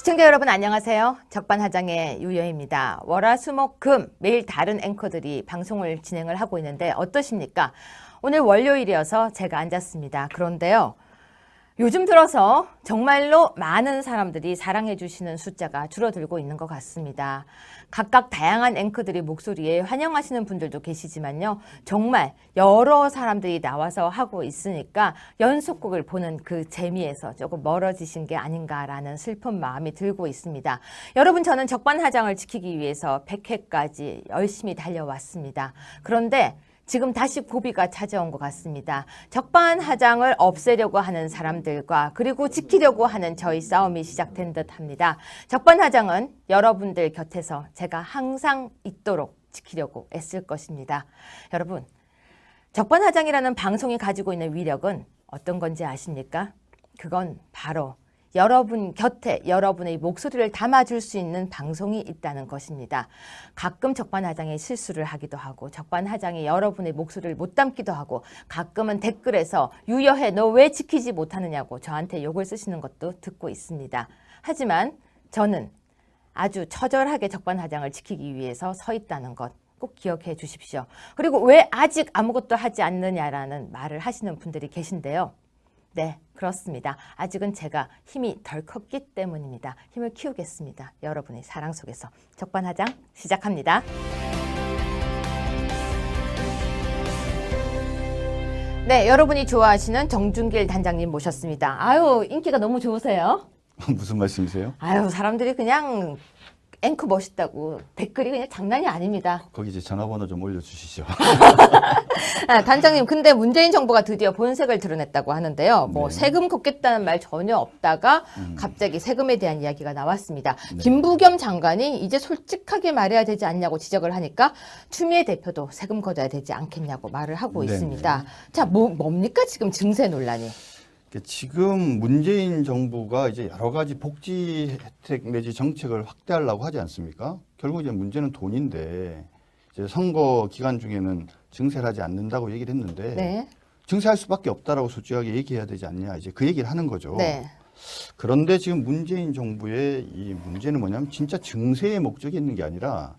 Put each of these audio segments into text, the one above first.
시청자 여러분 안녕하세요. 적반하장의 유여입니다. 월화수목금 매일 다른 앵커들이 방송을 진행을 하고 있는데 어떠십니까? 오늘 월요일이어서 제가 앉았습니다. 그런데요. 요즘 들어서 정말로 많은 사람들이 사랑해 주시는 숫자가 줄어들고 있는 것 같습니다. 각각 다양한 앵커들의 목소리에 환영하시는 분들도 계시지만요. 정말 여러 사람들이 나와서 하고 있으니까 연속곡을 보는 그 재미에서 조금 멀어지신 게 아닌가라는 슬픈 마음이 들고 있습니다. 여러분, 저는 적반하장을 지키기 위해서 100회까지 열심히 달려왔습니다. 그런데 지금 다시 고비가 찾아온 것 같습니다. 적반하장을 없애려고 하는 사람들과 그리고 지키려고 하는 저희 싸움이 시작된 듯합니다. 적반하장은 여러분들 곁에서 제가 항상 있도록 지키려고 애쓸 것입니다. 여러분, 적반하장이라는 방송이 가지고 있는 위력은 어떤 건지 아십니까? 그건 바로 여러분 곁에 여러분의 목소리를 담아줄 수 있는 방송이 있다는 것입니다. 가끔 적반하장의 실수를 하기도 하고 적반하장이 여러분의 목소리를 못 담기도 하고 가끔은 댓글에서 유여해 너 왜 지키지 못하느냐고 저한테 욕을 쓰시는 것도 듣고 있습니다. 하지만 저는 아주 처절하게 적반하장을 지키기 위해서 서 있다는 것 꼭 기억해 주십시오. 그리고 왜 아직 아무것도 하지 않느냐라는 말을 하시는 분들이 계신데요. 네, 그렇습니다. 아직은 제가 힘이 덜 컸기 때문입니다. 힘을 키우겠습니다. 여러분의 사랑 속에서 적반하장 시작합니다. 네, 여러분이 좋아하시는 정준길 단장님 모셨습니다. 아유, 인기가 너무 좋으세요? 무슨 말씀이세요? 아유, 사람들이 그냥 앵커 멋있다고 댓글이 그냥 장난이 아닙니다. 거기 이제 전화번호 좀 올려주시죠. 단장님, 근데 문재인 정부가 드디어 본색을 드러냈다고 하는데요. 뭐 네. 세금 걷겠다는 말 전혀 없다가 갑자기 세금에 대한 이야기가 나왔습니다. 네. 김부겸 장관이 이제 솔직하게 말해야 되지 않냐고 지적을 하니까 추미애 대표도 세금 걷어야 되지 않겠냐고 말을 하고 네네. 있습니다. 자, 뭡니까 지금 증세 논란이? 지금 문재인 정부가 이제 여러 가지 복지 혜택 내지 정책을 확대하려고 하지 않습니까? 결국 이제 문제는 돈인데 이제 선거 기간 중에는 증세를 하지 않는다고 얘기를 했는데 네. 증세할 수밖에 없다라고 솔직하게 얘기해야 되지 않냐 이제 그 얘기를 하는 거죠. 네. 그런데 지금 문재인 정부의 이 문제는 뭐냐면 진짜 증세의 목적이 있는 게 아니라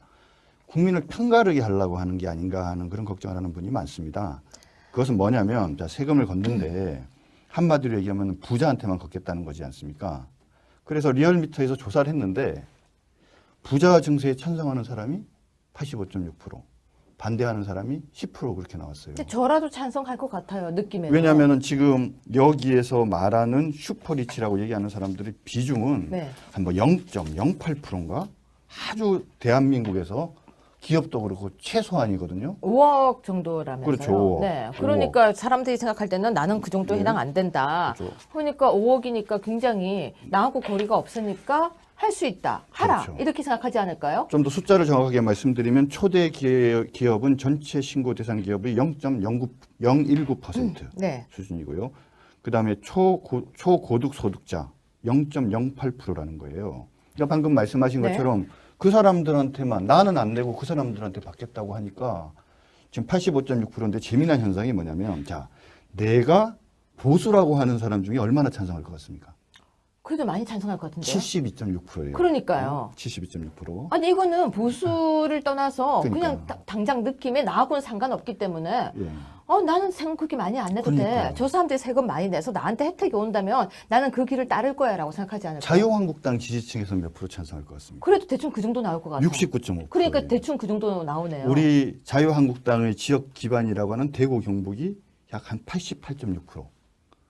국민을 편가르게 하려고 하는 게 아닌가 하는 그런 걱정을 하는 분이 많습니다. 그것은 뭐냐면 자, 세금을 걷는데 한마디로 얘기하면 부자한테만 걷겠다는 거지 않습니까? 그래서 리얼미터에서 조사를 했는데 부자 증세에 찬성하는 사람이 85.6%, 반대하는 사람이 10% 그렇게 나왔어요. 근데 저라도 찬성할 것 같아요, 느낌에. 왜냐하면 지금 여기에서 말하는 슈퍼리치라고 얘기하는 사람들의 비중은 네. 한 뭐 0.08%인가? 아주 대한민국에서 기업도 그렇고 최소한이거든요. 5억 정도라면서요. 그렇죠. 네. 그러니까 사람들이 생각할 때는 나는 그 정도 네. 해당 안 된다. 그렇죠. 그러니까 5억이니까 굉장히 나하고 거리가 없으니까 할 수 있다. 하라. 그렇죠. 이렇게 생각하지 않을까요? 좀 더 숫자를 정확하게 말씀드리면 초대 기업은 전체 신고 대상 기업의 0.019% 네. 수준이고요. 그다음에 초고득 소득자 0.08%라는 거예요. 그러니까 방금 말씀하신 네. 것처럼 그 사람들한테만 나는 안 내고 그 사람들한테 받겠다고 하니까 지금 85.6%인데 재미난 현상이 뭐냐면 자, 내가 보수라고 하는 사람 중에 얼마나 찬성할 것 같습니까? 그래도 많이 찬성할 것 같은데요. 72.6%예요. 그러니까요. 72.6%. 아니 이거는 보수를 떠나서 그냥 그러니까요. 당장 느낌에 나하고는 상관없기 때문에 예. 나는 세금 그렇게 많이 안 내도 돼. 그러니까요. 저 사람들이 세금 많이 내서 나한테 혜택이 온다면 나는 그 길을 따를 거야 라고 생각하지 않을까요? 자유한국당 지지층에서 몇 프로 찬성할 것 같습니까? 그래도 대충 그 정도 나올 것 같아요. 69.5%. 그러니까 대충 그 정도 나오네요. 우리 자유한국당의 지역 기반이라고 하는 대구, 경북이 약 한 88.6%.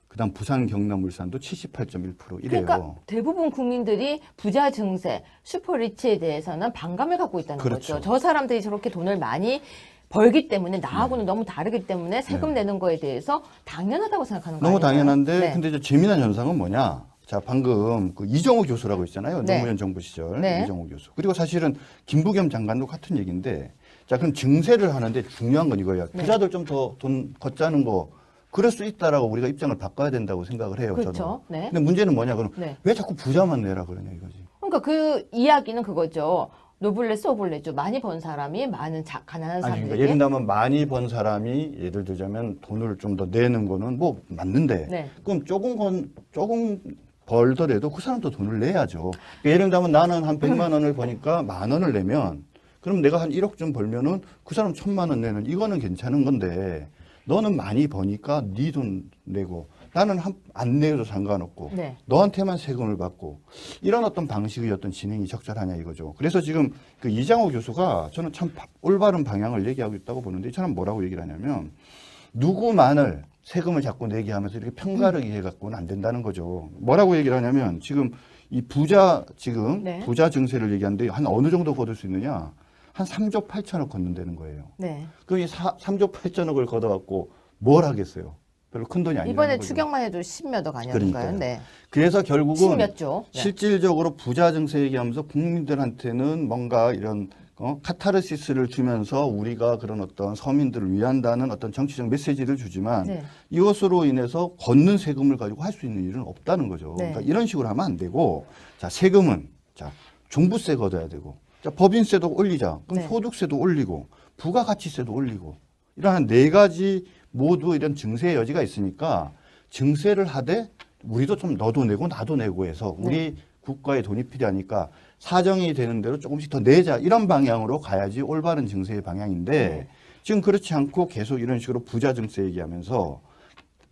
그다음 부산, 경남, 울산도 78.1% 이래요. 그러니까 대부분 국민들이 부자 증세, 슈퍼리치에 대해서는 반감을 갖고 있다는 그렇죠. 거죠. 저 사람들이 저렇게 돈을 많이 벌기 때문에 나하고는 너무 다르기 때문에 세금 내는 거에 대해서 당연하다고 생각하는 거예요. 너무 당연한데 네. 근데 이제 재미난 현상은 뭐냐? 자, 방금 그 이정호 교수라고 있잖아요. 네. 노무현 정부 시절 네. 이정호 교수. 그리고 사실은 김부겸 장관도 같은 얘기인데 자, 그럼 증세를 하는데 중요한 건 이거예요. 네. 부자들 좀 더 돈 걷자는 거 그럴 수 있다라고 우리가 입장을 바꿔야 된다고 생각을 해요. 그렇죠. 저도. 네. 근데 문제는 뭐냐? 그럼 네. 왜 자꾸 부자만 내라 그러냐 이거지. 그러니까 그 이야기는 그거죠. 노블레스 오블레죠. 많이 번 사람이 많은 가난한 아니, 그러니까 사람들에게. 예를 들면 많이 번 사람이 예를 들자면 돈을 좀 더 내는 거는 뭐 맞는데 네. 그럼 조금 벌더라도 그 사람도 돈을 내야죠. 그러니까 예를 들면 나는 한 100만 원을 버니까 10,000원을 내면 그럼 내가 한 1억쯤 벌면은 그 사람 1,000만 원 내는 이거는 괜찮은 건데 너는 많이 버니까 네 돈 내고 나는 안 내도 상관없고 네. 너한테만 세금을 받고 이런 어떤 방식의 어떤 진행이 적절하냐 이거죠. 그래서 지금 그 이장호 교수가 저는 참 올바른 방향을 얘기하고 있다고 보는데 이 사람 뭐라고 얘기를 하냐면 누구만을 세금을 자꾸 내게 하면서 이렇게 편가르기 해갖고는 안 된다는 거죠. 뭐라고 얘기를 하냐면 지금 이 부자 네. 부자 증세를 얘기하는데 한 어느 정도 거둘 수 있느냐? 한 3조 8천억 걷는다는 거예요. 네. 그 3조 8천억을 걷어갖고 뭘 하겠어요? 별로 큰 돈이 아니라는 이번에 거죠. 추경만 해도 10몇억 아니었을까요? 그러니까요. 네. 그래서 결국은 10몇 조. 네. 실질적으로 부자 증세 얘기하면서 국민들한테는 뭔가 이런 카타르시스를 주면서 우리가 그런 어떤 서민들을 위한다는 어떤 정치적 메시지를 주지만 네. 이것으로 인해서 걷는 세금을 가지고 할 수 있는 일은 없다는 거죠. 네. 그러니까 이런 식으로 하면 안 되고 자 세금은 자 종부세 걷어야 되고 자 법인세도 올리자. 그럼 네. 소득세도 올리고 부가가치세도 올리고 이러한 네 가지 모두 이런 증세의 여지가 있으니까 증세를 하되 우리도 좀 너도 내고 나도 내고 해서 우리 국가에 돈이 필요하니까 사정이 되는 대로 조금씩 더 내자 이런 방향으로 가야지 올바른 증세의 방향인데 네. 지금 그렇지 않고 계속 이런 식으로 부자 증세 얘기하면서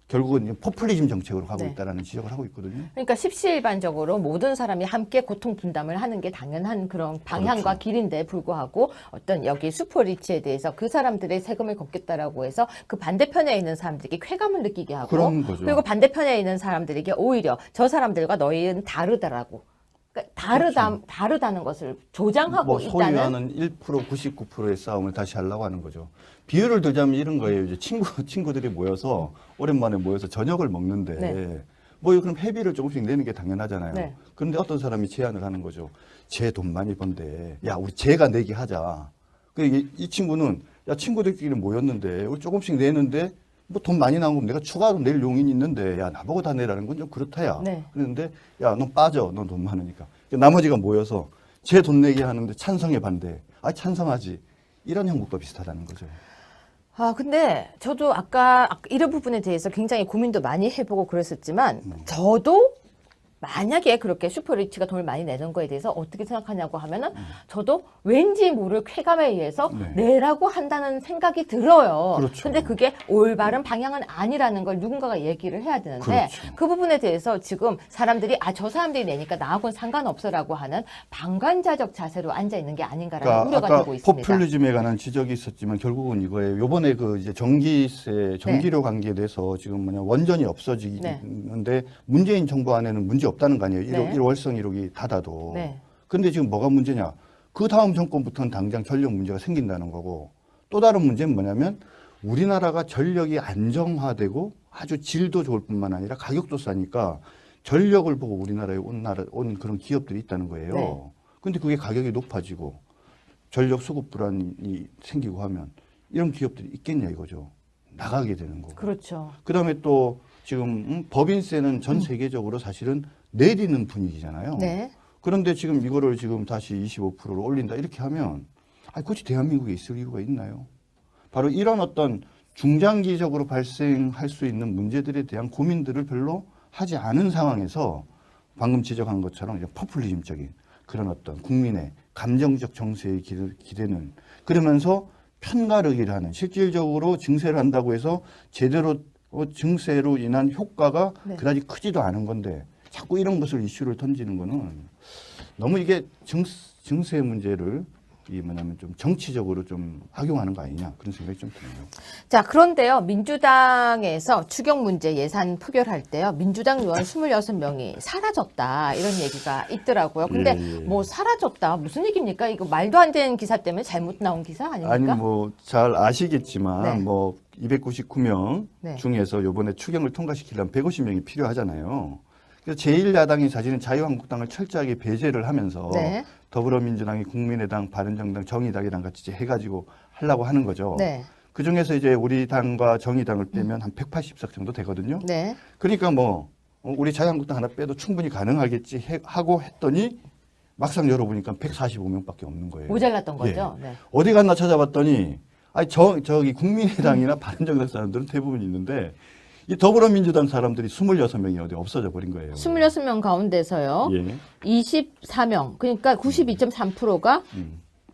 결국은 이제 포퓰리즘 정책으로 가고 네. 있다라는 지적을 하고 있거든요. 그러니까 십시일반적으로 모든 사람이 함께 고통 분담을 하는 게 당연한 그런 방향과 그렇죠. 길인데 불구하고 어떤 여기 슈퍼리치에 대해서 그 사람들의 세금을 걷겠다라고 해서 그 반대편에 있는 사람들에게 쾌감을 느끼게 하고 그런 거죠. 그리고 반대편에 있는 사람들에게 오히려 저 사람들과 너희는 다르다라고 그러니까 다르다는 것을 조장하고 뭐 소위 있다는 하는 1% 99%의 싸움을 다시 하려고 하는 거죠. 비유를 들자면 이런 거예요. 이제 친구들이 모여서 오랜만에 모여서 저녁을 먹는데 네. 뭐 그럼 회비를 조금씩 내는 게 당연하잖아요. 네. 그런데 어떤 사람이 제안을 하는 거죠. 쟤 돈 많이 번대. 야 우리 쟤가 내기 하자. 이 친구는 야 친구들끼리 모였는데 우리 조금씩 내는데 뭐 돈 많이 나오면 내가 추가로 낼 용인이 있는데 야 나보고 다 내라는 건 좀 그렇다야. 네. 그런데 야 넌 빠져. 넌 돈 많으니까. 나머지가 모여서 쟤 돈 내게 하는데 찬성해 반대. 아 찬성하지. 이런 형국과 비슷하다는 거죠. 근데 저도 아까 이런 부분에 대해서 굉장히 고민도 많이 해보고 그랬었지만 저도 만약에 그렇게 슈퍼리치가 돈을 많이 내는 거에 대해서 어떻게 생각하냐고 하면은 저도 왠지 모를 쾌감에 의해서 네. 내라고 한다는 생각이 들어요. 그렇죠. 근데 그게 올바른 방향은 아니라는 걸 누군가가 얘기를 해야 되는데 그렇죠. 그 부분에 대해서 지금 사람들이 저 사람들이 내니까 나하고는 상관없어라고 하는 방관자적 자세로 앉아 있는 게 아닌가라는 그러니까 우려가 아까 되고 있습니다. 포퓰리즘에 관한 지적이 있었지만 결국은 이거예요. 요번에 그 이제 전기료 관계에 대해서 지금 원전이 없어지는데 문재인 정부 안에는 문제 없다는 거 아니에요. 네. 1월성 1호기 닫아도. 네. 근데 지금 뭐가 문제냐? 그 다음 정권부터는 당장 전력 문제가 생긴다는 거고 또 다른 문제는 뭐냐면 우리나라가 전력이 안정화되고 아주 질도 좋을 뿐만 아니라 가격도 싸니까 전력을 보고 우리나라에 온 그런 기업들이 있다는 거예요. 네. 근데 그게 가격이 높아지고 전력 수급 불안이 생기고 하면 이런 기업들이 있겠냐 이거죠. 나가게 되는 거고. 그렇죠. 그다음에 또 지금 법인세는 전 세계적으로 사실은 내리는 분위기잖아요. 네. 그런데 지금 이거를 지금 다시 25%로 올린다 이렇게 하면 굳이 대한민국에 있을 이유가 있나요? 바로 이런 어떤 중장기적으로 발생할 수 있는 문제들에 대한 고민들을 별로 하지 않은 상황에서 방금 지적한 것처럼 이제 포퓰리즘적인 그런 어떤 국민의 감정적 정세에 기대는 그러면서 편가르기를 하는 실질적으로 증세를 한다고 해서 제대로 증세로 인한 효과가 네. 그다지 크지도 않은 건데 자꾸 이런 것을 이슈를 던지는 거는 너무 이게 증세 문제를 좀 정치적으로 좀 악용하는 거 아니냐 그런 생각이 좀 드네요. 자, 그런데요, 민주당에서 추경 문제 예산 표결할 때요, 민주당 의원 26명이 사라졌다, 이런 얘기가 있더라고요. 근데 뭐 사라졌다, 무슨 얘기입니까? 이거 말도 안 되는 기사 때문에 잘못 나온 기사 아닙니까? 아니, 뭐, 잘 아시겠지만, 네. 뭐, 299명 네. 중에서 요번에 추경을 통과시키려면 150명이 필요하잖아요. 그래서 제1야당이 사실은 자유한국당을 철저하게 배제를 하면서 네. 더불어민주당이 국민의당, 바른정당, 정의당이랑 같이 이제 해가지고 하려고 하는 거죠. 네. 그 중에서 이제 우리 당과 정의당을 빼면 한 180석 정도 되거든요. 네. 그러니까 뭐, 우리 자유한국당 하나 빼도 충분히 가능하겠지 하고 했더니 막상 열어보니까 145명밖에 없는 거예요. 모자랐던 거죠. 네. 어디 갔나 찾아봤더니, 저기 국민의당이나 바른정당 사람들은 대부분 있는데, 이 더불어민주당 사람들이 26명이 어디 없어져 버린 거예요. 26명 가운데서요. 예. 24명, 그러니까 92.3%가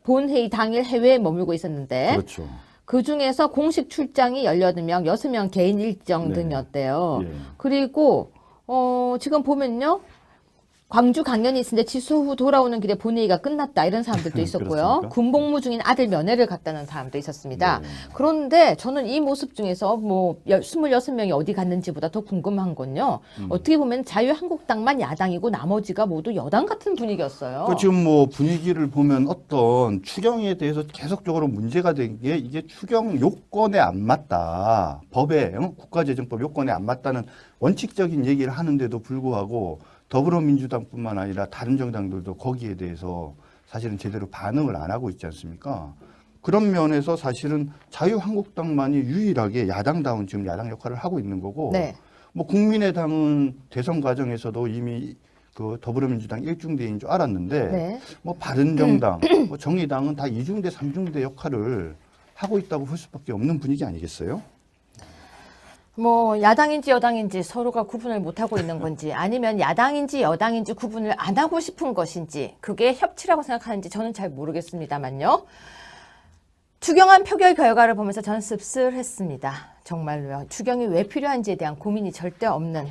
본회의 당일 해외에 머물고 있었는데 그렇죠. 그 중에서 공식 출장이 18명, 6명 개인 일정 네. 등이었대요. 예. 그리고 지금 보면요. 광주 강연이 있는데 취소 후 돌아오는 길에 본회의가 끝났다 이런 사람들도 있었고요. 그렇습니까? 군복무 중인 아들 면회를 갔다는 사람도 있었습니다. 네. 그런데 저는 이 모습 중에서 뭐 26명이 어디 갔는지보다 더 궁금한 건요. 어떻게 보면 자유한국당만 야당이고 나머지가 모두 여당 같은 분위기였어요. 그 지금 뭐 분위기를 보면 어떤 추경에 대해서 계속적으로 문제가 된 게 이게 추경 요건에 안 맞다. 법에 국가재정법 요건에 안 맞다는 원칙적인 얘기를 하는데도 불구하고 더불어민주당뿐만 아니라 다른 정당들도 거기에 대해서 사실은 제대로 반응을 안 하고 있지 않습니까? 그런 면에서 사실은 자유한국당만이 유일하게 야당다운 지금 야당 역할을 하고 있는 거고, 네. 뭐 국민의당은 대선 과정에서도 이미 그 더불어민주당 1중대인 줄 알았는데, 네. 뭐 바른정당, 뭐 정의당은 다 2중대, 3중대 역할을 하고 있다고 볼 수밖에 없는 분위기 아니겠어요? 뭐 야당인지 여당인지 서로가 구분을 못하고 있는 건지 아니면 야당인지 여당인지 구분을 안 하고 싶은 것인지 그게 협치라고 생각하는지 저는 잘 모르겠습니다만요. 추경안 표결 결과를 보면서 저는 씁쓸했습니다. 정말로요. 추경이 왜 필요한지에 대한 고민이 절대 없는,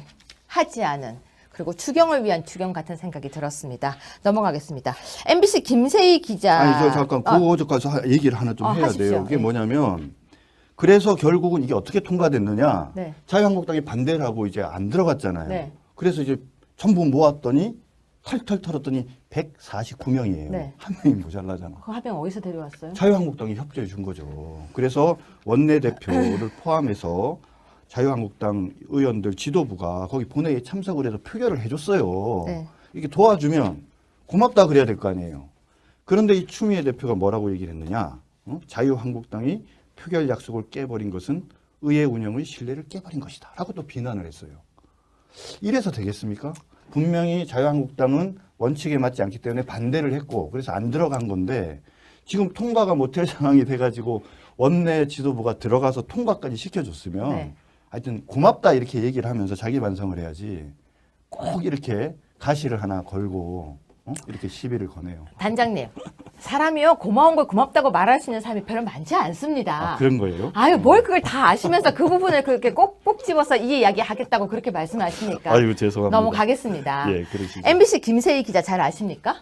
하지 않은, 그리고 추경을 위한 추경 같은 생각이 들었습니다. 넘어가겠습니다. MBC 김세희 기자. 아니, 저 잠깐 그거까지 얘기를 하나 좀 해야 하십시오. 돼요. 그게 네. 뭐냐면, 그래서 결국은 이게 어떻게 통과됐느냐. 네. 자유한국당이 반대를 하고 이제 안 들어갔잖아요. 네. 그래서 이제 전부 모았더니 털털 털었더니 149명이에요. 네. 한 명이 모자라잖아. 그 합병 어디서 데려왔어요? 자유한국당이 협조해 준 거죠. 그래서 원내대표를 포함해서 자유한국당 의원들 지도부가 거기 본회의에 참석을 해서 표결을 해줬어요. 네. 이렇게 도와주면 고맙다 그래야 될 거 아니에요. 그런데 이 추미애 대표가 뭐라고 얘기를 했느냐. 자유한국당이 표결 약속을 깨버린 것은 의회 운영의 신뢰를 깨버린 것이다. 라고 또 비난을 했어요. 이래서 되겠습니까? 분명히 자유한국당은 원칙에 맞지 않기 때문에 반대를 했고 그래서 안 들어간 건데 지금 통과가 못할 상황이 돼가지고 원내 지도부가 들어가서 통과까지 시켜줬으면 네. 하여튼 고맙다 이렇게 얘기를 하면서 자기 반성을 해야지 꼭 이렇게 가시를 하나 걸고 이렇게 시비를 거네요. 단장님, 사람이요 고마운 걸 고맙다고 말할 수 있는 사람이 별로 많지 않습니다. 아, 그런 거예요? 아유, 뭘 그걸 다 아시면서 그 부분을 그렇게 꼭꼭 집어서 이 이야기 하겠다고 그렇게 말씀하시니까. 아이고 죄송합니다. 넘어가겠습니다. 예, 그러시죠. MBC 김세희 기자 잘 아십니까?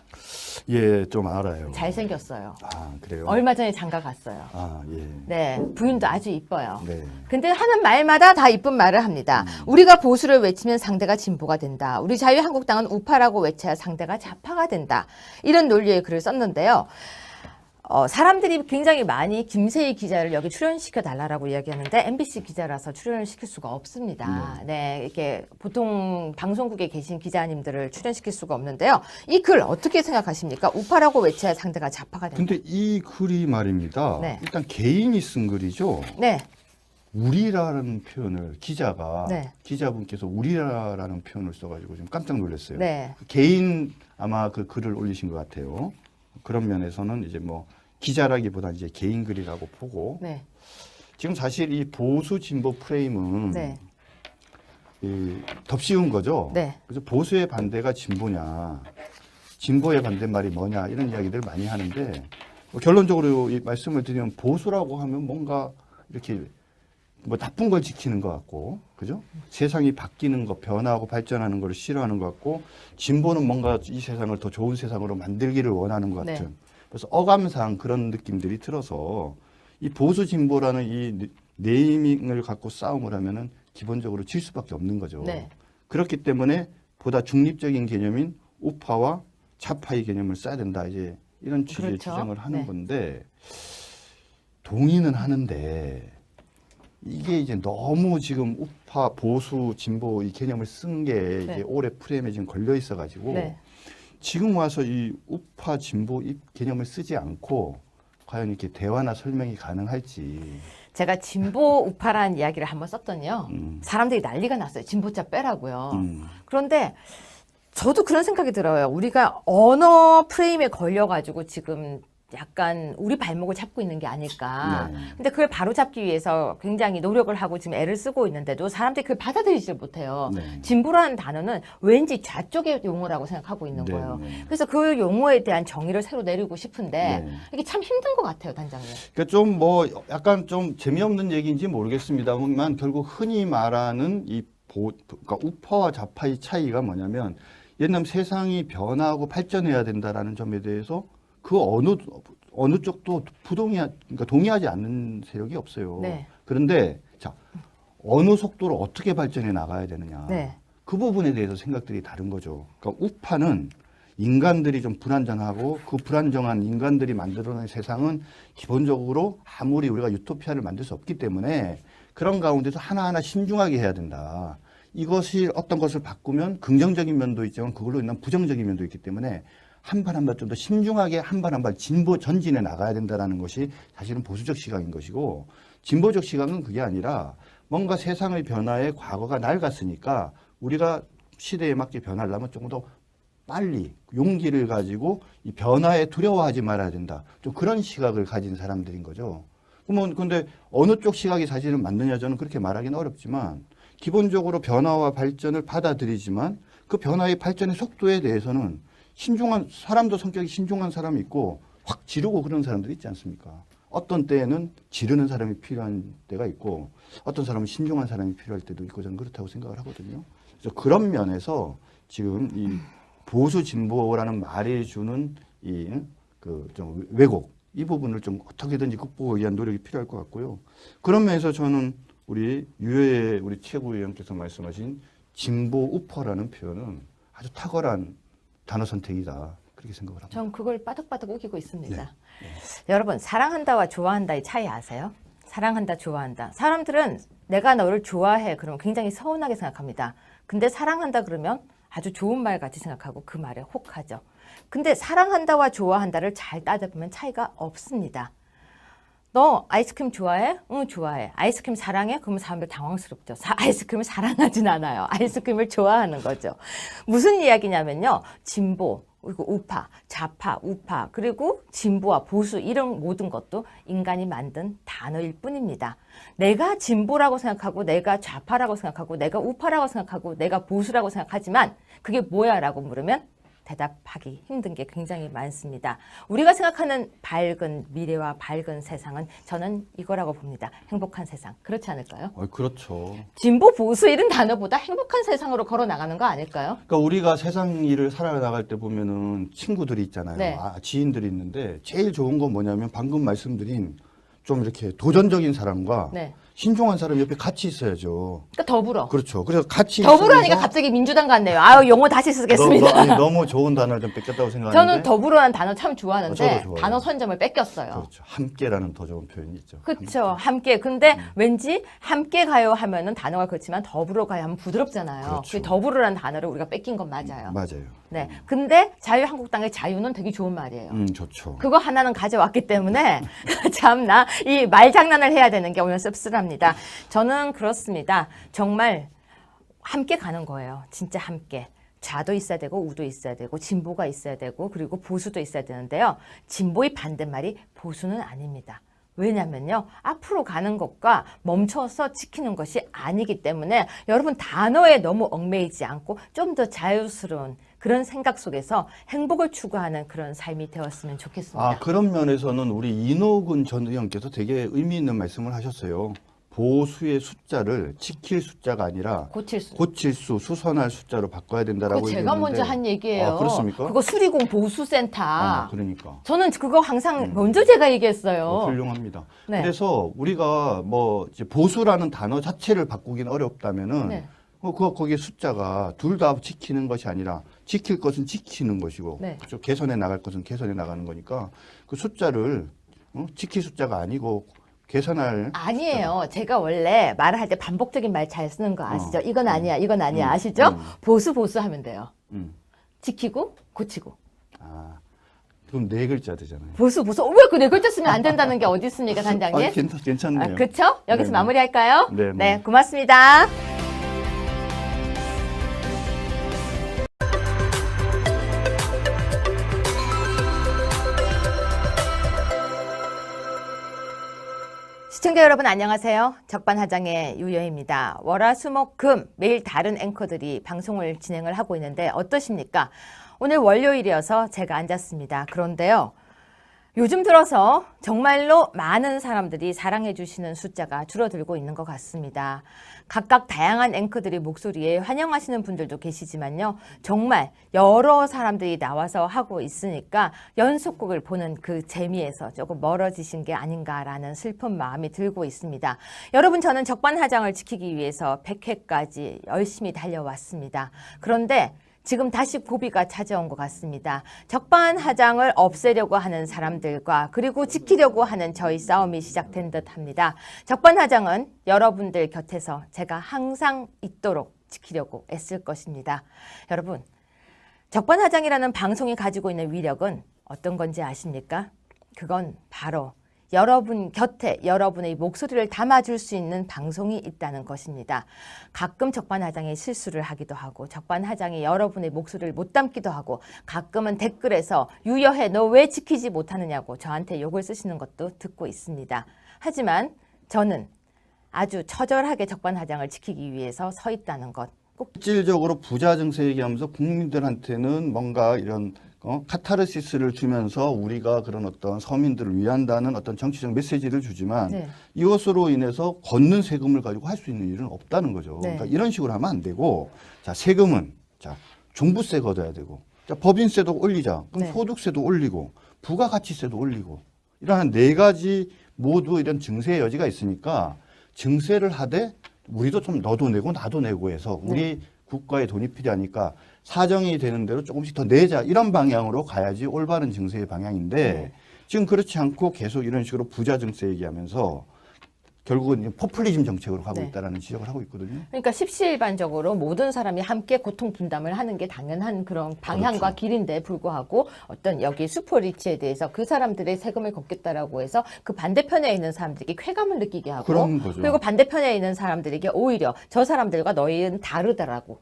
예, 좀 알아요. 잘생겼어요. 아, 그래요? 얼마 전에 장가 갔어요. 아, 예. 네, 부인도 아주 이뻐요. 네. 근데 하는 말마다 다 이쁜 말을 합니다. 우리가 보수를 외치면 상대가 진보가 된다. 우리 자유한국당은 우파라고 외쳐야 상대가 좌파가 된다. 이런 논리의 글을 썼는데요. 사람들이 굉장히 많이 김세희 기자를 여기 출연시켜 달라고 이야기하는데 MBC 기자라서 출연을 시킬 수가 없습니다. 네, 이렇게 보통 방송국에 계신 기자님들을 출연시킬 수가 없는데요. 이 글 어떻게 생각하십니까? 우파라고 외쳐야 상대가 좌파가 된다. 근데 이 글이 말입니다. 네. 일단 개인이 쓴 글이죠. 네, 우리라는 표현을 기자가 네. 기자분께서 우리라는 표현을 써가지고 좀 깜짝 놀랐어요. 네. 개인 아마 그 글을 올리신 것 같아요. 그런 면에서는 이제 뭐 기자라기보다 이제 개인 글이라고 보고 네, 지금 사실 이 보수 진보 프레임은 네. 덮씌운 거죠. 네. 그래서 보수의 반대가 진보냐, 진보의 반대말이 뭐냐 이런 이야기들 많이 하는데 뭐 결론적으로 이 말씀을 드리면 보수라고 하면 뭔가 이렇게 뭐 나쁜 걸 지키는 것 같고, 그죠? 세상이 바뀌는 것, 변화하고 발전하는 걸 싫어하는 것 같고, 진보는 뭔가 이 세상을 더 좋은 세상으로 만들기를 원하는 것 같은. 네. 그래서 어감상 그런 느낌들이 들어서 이 보수 진보라는 이 네이밍을 갖고 싸움을 하면은 기본적으로 질 수밖에 없는 거죠. 네. 그렇기 때문에 보다 중립적인 개념인 우파와 좌파의 개념을 써야 된다. 이제 이런 취지의 그렇죠. 주장을 하는 네. 건데 동의는 하는데 이게 이제 너무 지금 우파, 보수, 진보 이 개념을 쓴 게 네. 이제 올해 프레임에 지금 걸려 있어가지고 네. 지금 와서 이 우파, 진보 이 개념을 쓰지 않고 과연 이렇게 대화나 설명이 가능할지. 제가 진보 우파라는 이야기를 한번 썼더니요. 음. 사람들이 난리가 났어요. 진보자 빼라고요. 음. 그런데 저도 그런 생각이 들어요. 우리가 언어 프레임에 걸려가지고 지금 약간 우리 발목을 잡고 있는 게 아닐까. 네. 근데 그걸 바로 잡기 위해서 굉장히 노력을 하고 지금 애를 쓰고 있는데도 사람들이 그걸 받아들이질 못해요. 네. 진보라는 단어는 왠지 좌쪽의 용어라고 생각하고 있는 네, 거예요. 네. 그래서 그 용어에 대한 정의를 새로 내리고 싶은데 네. 이게 참 힘든 것 같아요, 단장님. 그러니까 좀 뭐 약간 좀 재미없는 얘기인지 모르겠습니다만 결국 흔히 말하는 그러니까 우파와 좌파의 차이가 뭐냐면 옛날 세상이 변화하고 발전해야 된다라는 점에 대해서 그 어느 쪽도 그러니까 동의하지 않는 세력이 없어요. 네. 그런데 자 어느 속도로 어떻게 발전해 나가야 되느냐 네. 그 부분에 대해서 생각들이 다른 거죠. 그러니까 우파는 인간들이 좀 불안정하고 그 불안정한 인간들이 만들어낸 세상은 기본적으로 아무리 우리가 유토피아를 만들 수 없기 때문에 그런 가운데서 하나하나 신중하게 해야 된다. 이것이 어떤 것을 바꾸면 긍정적인 면도 있지만 그걸로 인한 부정적인 면도 있기 때문에 한 발 한 발 좀 더 신중하게 한 발 한 발 전진해 나가야 된다는 것이 사실은 보수적 시각인 것이고 진보적 시각은 그게 아니라 뭔가 세상의 변화에 과거가 낡았으니까 우리가 시대에 맞게 변하려면 조금 더 빨리 용기를 가지고 이 변화에 두려워하지 말아야 된다. 좀 그런 시각을 가진 사람들인 거죠. 그러면 근데 어느 쪽 시각이 사실은 맞느냐 저는 그렇게 말하기는 어렵지만 기본적으로 변화와 발전을 받아들이지만 그 변화의 발전의 속도에 대해서는 신중한 사람도 성격이 신중한 사람이 있고 확 지르고 그런 사람들이 있지 않습니까? 어떤 때에는 지르는 사람이 필요한 때가 있고 어떤 사람은 신중한 사람이 필요할 때도 있고 저는 그렇다고 생각을 하거든요. 그래서 그런 면에서 지금 이 보수 진보라는 말이 주는 이 그 좀 왜곡 이 부분을 좀 어떻게든지 극복하기 위한 노력이 필요할 것 같고요. 그런 면에서 저는 우리 유해의 우리 최고위원께서 말씀하신 진보 우퍼라는 표현은 아주 탁월한 단어 선택이다 그렇게 생각을 합니다. 전 그걸 빠득빠득 우기고 있습니다. 네. 여러분 사랑한다와 좋아한다의 차이 아세요? 사랑한다, 좋아한다. 사람들은 내가 너를 좋아해 그러면 굉장히 서운하게 생각합니다. 근데 사랑한다 그러면 아주 좋은 말 같이 생각하고 그 말에 혹하죠. 근데 사랑한다와 좋아한다를 잘 따져보면 차이가 없습니다. 너 아이스크림 좋아해? 응, 좋아해. 아이스크림 사랑해? 그러면 사람들 당황스럽죠. 아이스크림을 사랑하진 않아요. 아이스크림을 좋아하는 거죠. 무슨 이야기냐면요. 진보, 그리고 우파, 좌파, 우파, 그리고 진보와 보수 이런 모든 것도 인간이 만든 단어일 뿐입니다. 내가 진보라고 생각하고 내가 좌파라고 생각하고 내가 우파라고 생각하고 내가 보수라고 생각하지만 그게 뭐야 라고 물으면 대답하기 힘든 게 굉장히 많습니다. 우리가 생각하는 밝은 미래와 밝은 세상은 저는 이거라고 봅니다. 행복한 세상. 그렇지 않을까요? 그렇죠. 진보, 보수 이런 단어보다 행복한 세상으로 걸어 나가는 거 아닐까요? 그러니까 우리가 세상 일을 살아나갈 때 보면은 친구들이 있잖아요. 네. 지인들이 있는데 제일 좋은 건 뭐냐면 방금 말씀드린 좀 이렇게 도전적인 사람과 네. 신중한 사람이 옆에 같이 있어야죠. 그러니까 더불어. 그렇죠. 그래서 같이 더불어하니까 있으면서 갑자기 민주당 같네요. 아유, 용어 다시 쓰겠습니다. 아니, 너무 좋은 단어를 좀 뺏겼다고 생각하는데 저는 더불어라는 단어 참 좋아하는데 저도 좋아해요. 단어 선점을 뺏겼어요. 그렇죠. 함께라는 더 좋은 표현이 있죠. 그렇죠. 함께. 근데 왠지 함께 가요 하면은 단어가 그렇지만 더불어 가요 하면 부드럽잖아요. 그렇죠. 그 더불어라는 단어를 우리가 뺏긴 건 맞아요. 맞아요. 네. 근데 자유한국당의 자유는 되게 좋은 말이에요. 좋죠. 그거 하나는 가져왔기 때문에 참나 이 말장난을 해야 되는 게 오늘 씁쓸합니다. 저는 그렇습니다. 정말 함께 가는 거예요. 진짜 함께. 좌도 있어야 되고 우도 있어야 되고 진보가 있어야 되고 그리고 보수도 있어야 되는데요. 진보의 반대말이 보수는 아닙니다. 왜냐면요. 앞으로 가는 것과 멈춰서 지키는 것이 아니기 때문에 여러분 단어에 너무 얽매이지 않고 좀 더 자유스러운 그런 생각 속에서 행복을 추구하는 그런 삶이 되었으면 좋겠습니다. 그런 면에서는 우리 이노근 전 의원께서 되게 의미 있는 말씀을 하셨어요. 보수의 숫자를 지킬 숫자가 아니라 고칠 수, 수선할 숫자로 바꿔야 된다라고 그거 얘기했는데 제가 먼저 한 얘기예요. 그렇습니까? 그거 수리공 보수센터. 그러니까. 저는 그거 항상 먼저 제가 얘기했어요. 훌륭합니다. 네. 그래서 우리가 뭐 이제 보수라는 단어 자체를 바꾸기는 어렵다면은 네. 거기에 숫자가 둘 다 지키는 것이 아니라 지킬 것은 지키는 것이고 네. 그렇죠? 개선해 나갈 것은 개선해 나가는 거니까 그 숫자를 지킬 숫자가 아니고 개선할 아니에요. 제가 원래 말을 할 때 반복적인 말 잘 쓰는 거 아시죠? 이건 아니야, 이건 아니야. 아시죠? 보수 하면 돼요. 지키고 고치고. 그럼 4글자 되잖아요. 보수. 왜 그 4글자 쓰면 안 된다는 게 어디 있습니까, 단장님? 괜찮네요. 그렇죠? 여기서 네. 마무리할까요? 네. 네, 고맙습니다. 시청자 여러분 안녕하세요. 적반하장의 유여입니다. 월화수목금 매일 다른 앵커들이 방송을 진행을 하고 있는데 어떠십니까? 오늘 월요일이어서 제가 앉았습니다. 그런데요. 요즘 들어서 정말로 많은 사람들이 사랑해 주시는 숫자가 줄어들고 있는 것 같습니다. 각각 다양한 앵커들의 목소리에 환영하시는 분들도 계시지만요. 정말 여러 사람들이 나와서 하고 있으니까 연속곡을 보는 그 재미에서 조금 멀어지신 게 아닌가라는 슬픈 마음이 들고 있습니다. 여러분, 저는 적반하장을 지키기 위해서 100회까지 열심히 달려왔습니다. 그런데 지금 다시 고비가 찾아온 것 같습니다. 적반하장을 없애려고 하는 사람들과 그리고 지키려고 하는 저희 싸움이 시작된 듯합니다. 적반하장은 여러분들 곁에서 제가 항상 있도록 지키려고 애쓸 것입니다. 여러분, 적반하장이라는 방송이 가지고 있는 위력은 어떤 건지 아십니까? 그건 바로 여러분 곁에 여러분의 목소리를 담아줄 수 있는 방송이 있다는 것입니다. 가끔 적반하장이 실수를 하기도 하고 적반하장이 여러분의 목소리를 못 담기도 하고 가끔은 댓글에서 유여해 너 왜 지키지 못하느냐고 저한테 욕을 쓰시는 것도 듣고 있습니다. 하지만 저는 아주 처절하게 적반하장을 지키기 위해서 서 있다는 것. 꼭 실질적으로 부자 증세 얘기하면서 국민들한테는 뭔가 이런 카타르시스를 주면서 우리가 그런 어떤 서민들을 위한다는 어떤 정치적 메시지를 주지만 네. 이것으로 인해서 걷는 세금을 가지고 할 수 있는 일은 없다는 거죠. 네. 그러니까 이런 식으로 하면 안 되고, 자, 세금은 자, 종부세 걷어야 되고, 자, 법인세도 올리자. 그럼 네. 소득세도 올리고, 부가가치세도 올리고, 이러한 네 가지 모두 이런 증세의 여지가 있으니까 증세를 하되 우리도 좀 너도 내고 나도 내고 해서 우리 국가에 돈이 필요하니까 사정이 되는 대로 조금씩 더 내자, 이런 방향으로 가야지 올바른 증세의 방향인데 지금 그렇지 않고 계속 이런 식으로 부자 증세 얘기하면서 결국은 포퓰리즘 정책으로 가고 네. 있다라는 지적을 하고 있거든요. 그러니까 십시일반적으로 모든 사람이 함께 고통 분담을 하는 게 당연한 그런 방향과 그렇죠. 길인데 불구하고 어떤 여기 슈퍼리치에 대해서 그 사람들의 세금을 걷겠다라고 해서 그 반대편에 있는 사람들에게 쾌감을 느끼게 하고 그런 거죠. 그리고 반대편에 있는 사람들에게 오히려 저 사람들과 너희는 다르다라고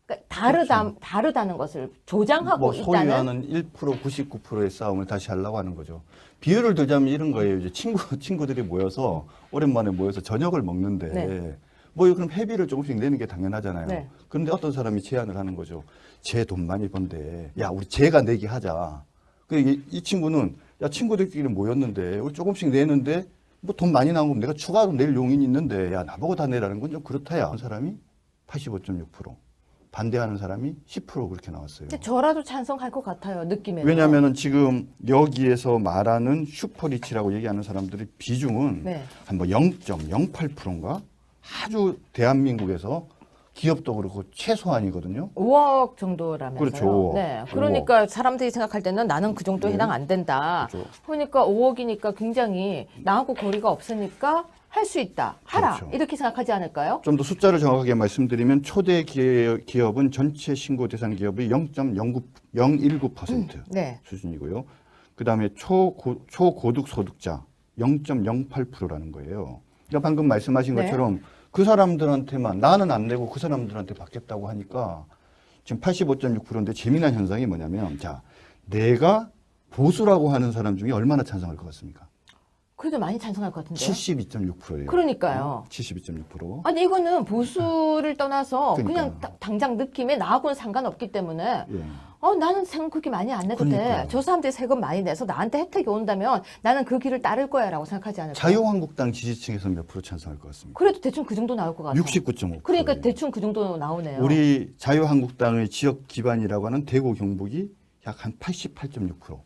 그러니까 다르다는 것을 조장하고 뭐 있다는 소유하는 1%, 99%의 싸움을 다시 하려고 하는 거죠. 비유를 들자면 이런 거예요. 이제 친구들이 모여서 오랜만에 모여서 저녁을 먹는데 네. 뭐 그럼 회비를 조금씩 내는 게 당연하잖아요. 네. 그런데 어떤 사람이 제안을 하는 거죠. 쟤 돈 많이 번대. 야, 우리 쟤가 내기 하자. 이 친구는 야, 친구들끼리 모였는데 우리 조금씩 내는데 뭐 돈 많이 나오면 내가 추가로 낼 용인이 있는데 야, 나보고 다 내라는 건 좀 그렇다야. 그 사람이 85.6%. 반대하는 사람이 10% 그렇게 나왔어요. 근데 저라도 찬성할 것 같아요. 느낌에서. 왜냐하면은 지금 여기에서 말하는 슈퍼리치라고 얘기하는 사람들의 비중은 네. 한 뭐 0.08%인가? 아주 대한민국에서 기업도 그렇고 최소한이거든요. 5억 정도라면서요. 그렇죠, 5억. 네. 그러니까 사람들이 생각할 때는 나는 그 정도 해당 안 된다. 그렇죠. 그러니까 5억이니까 굉장히 나하고 거리가 없으니까 할 수 있다. 하라. 그렇죠. 이렇게 생각하지 않을까요? 좀 더 숫자를 정확하게 말씀드리면 초대 기업은 전체 신고 대상 기업의 0.019% 네. 수준이고요. 그다음에 초고득 소득자 0.08%라는 거예요. 그러니까 방금 말씀하신 네. 것처럼 그 사람들한테만 나는 안 내고 그 사람들한테 받겠다고 하니까 지금 85.6%인데 재미난 현상이 뭐냐면 자, 내가 보수라고 하는 사람 중에 얼마나 찬성할 것 같습니까? 그래도 많이 찬성할 것 같은데요. 72.6%예요. 그러니까요. 72.6%. 아니 이거는 보수를 떠나서 그냥 그러니까요. 당장 느낌에 나하고는 상관없기 때문에 예. 나는 세금 그렇게 많이 안 내도 돼. 그러니까요. 저 사람들이 세금 많이 내서 나한테 혜택이 온다면 나는 그 길을 따를 거야 라고 생각하지 않을까요? 자유한국당 지지층에서 몇 프로 찬성할 것 같습니까? 그래도 대충 그 정도 나올 것 같아요. 69.5%. 그러니까 대충 그 정도 나오네요. 우리 자유한국당의 지역 기반이라고 하는 대구, 경북이 약 한 88.6%.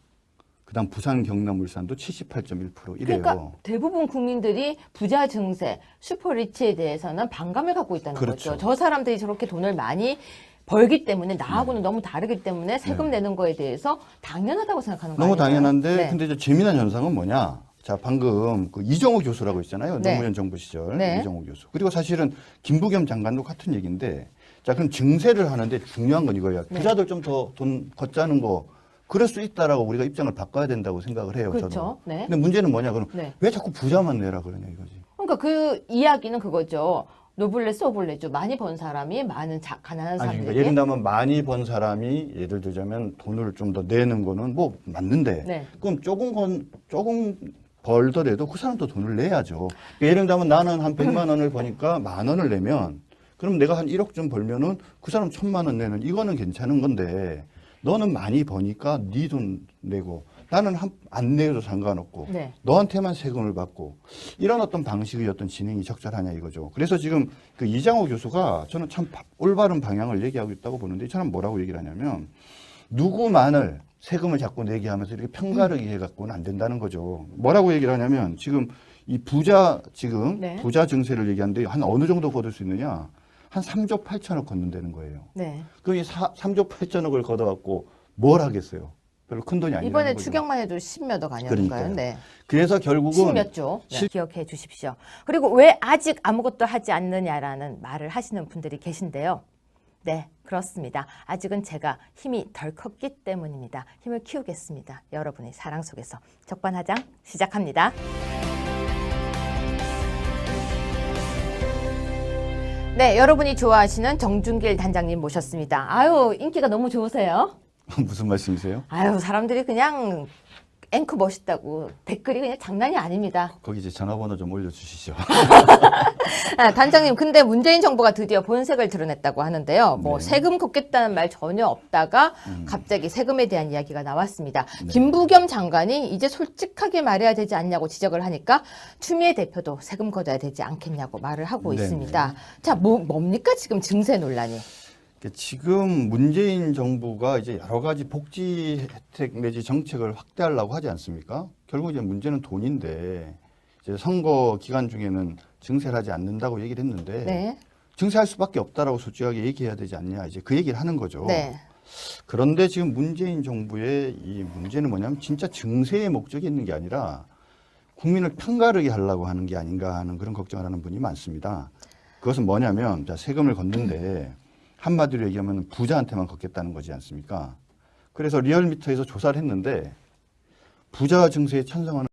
그다음 부산, 경남, 울산도 78.1% 이래요. 그러니까 대부분 국민들이 부자 증세, 슈퍼리치에 대해서는 반감을 갖고 있다는 그렇죠. 거죠. 저 사람들이 저렇게 돈을 많이 벌기 때문에 나하고는 너무 다르기 때문에 세금 내는 거에 대해서 당연하다고 생각하는 거예요. 너무 당연한데 근데 이제 재미난 현상은 뭐냐? 자, 방금 그 이정우 교수라고 있잖아요. 네. 노무현 정부 시절 네. 이정우 교수. 그리고 사실은 김부겸 장관도 같은 얘기인데 자, 그럼 증세를 하는데 중요한 건 이거예요. 네. 부자들 좀 더 돈 걷자는 거 그럴 수 있다라고 우리가 입장을 바꿔야 된다고 생각을 해요. 그렇죠. 저는. 네. 근데 문제는 뭐냐? 그럼 네. 왜 자꾸 부자만 내라 그러냐 이거지. 그러니까 그 이야기는 그거죠. 노블레스 오블레주 많이 번 사람이 많은 가난한 아니, 사람들에게 그러니까 예를 들면 많이 번 사람이 예를 들자면 돈을 좀 더 내는 거는 뭐 맞는데 네. 그럼 조금 벌더라도 그 사람도 돈을 내야죠. 그러니까 예를 들면 나는 한 100만 원을 버니까 10,000원을 내면 그럼 내가 한 1억쯤 벌면은 그 사람 1,000만 원 내는 이거는 괜찮은 건데 너는 많이 버니까 네 돈 내고 나는 안 내도 상관없고 네. 너한테만 세금을 받고 이런 어떤 방식의 어떤 진행이 적절하냐 이거죠. 그래서 지금 그 이장호 교수가 저는 참 올바른 방향을 얘기하고 있다고 보는데 이 사람 뭐라고 얘기를 하냐면 누구만을 세금을 자꾸 내게 하면서 이렇게 편가르기 해갖고는 안 된다는 거죠. 뭐라고 얘기를 하냐면 지금 이 부자 지금 네. 부자 증세를 얘기하는데 한 어느 정도 걷을 수 있느냐? 한 3조 8천억 걷는다는 거예요. 네. 그럼 이 3조 8천억을 걷어갖고 뭘 하겠어요? 별로 큰 돈이 아니라는 이번에 거죠. 추경만 해도 10몇억 아니었나요? 그러니까요. 네. 그래서 결국은 10몇 조. 네. 기억해 주십시오. 그리고 왜 아직 아무것도 하지 않느냐라는 말을 하시는 분들이 계신데요. 네, 그렇습니다. 아직은 제가 힘이 덜 컸기 때문입니다. 힘을 키우겠습니다. 여러분의 사랑 속에서 적반하장 시작합니다. 네, 여러분이 좋아하시는 정준길 단장님 모셨습니다. 아유, 인기가 너무 좋으세요. 무슨 말씀이세요? 아유, 사람들이 그냥 앵커 멋있다고 댓글이 그냥 장난이 아닙니다. 거기 이제 전화번호 좀 올려주시죠. 아, 단장님, 근데 문재인 정부가 드디어 본색을 드러냈다고 하는데요. 뭐 네. 세금 걷겠다는 말 전혀 없다가 갑자기 세금에 대한 이야기가 나왔습니다. 네. 김부겸 장관이 이제 솔직하게 말해야 되지 않냐고 지적을 하니까 추미애 대표도 세금 걷어야 되지 않겠냐고 말을 하고 네. 있습니다. 자, 뭡니까 지금 증세 논란이? 지금 문재인 정부가 이제 여러 가지 복지 혜택 내지 정책을 확대하려고 하지 않습니까? 결국 이제 문제는 돈인데 이제 선거 기간 중에는 증세를 하지 않는다고 얘기를 했는데 네. 증세할 수밖에 없다라고 솔직하게 얘기해야 되지 않냐 이제 그 얘기를 하는 거죠. 네. 그런데 지금 문재인 정부의 이 문제는 뭐냐면 진짜 증세의 목적이 있는 게 아니라 국민을 편가르게 하려고 하는 게 아닌가 하는 그런 걱정을 하는 분이 많습니다. 그것은 뭐냐면 자, 세금을 걷는데 한마디로 얘기하면 부자한테만 걷겠다는 거지 않습니까? 그래서 리얼미터에서 조사를 했는데 부자 증세에 찬성하는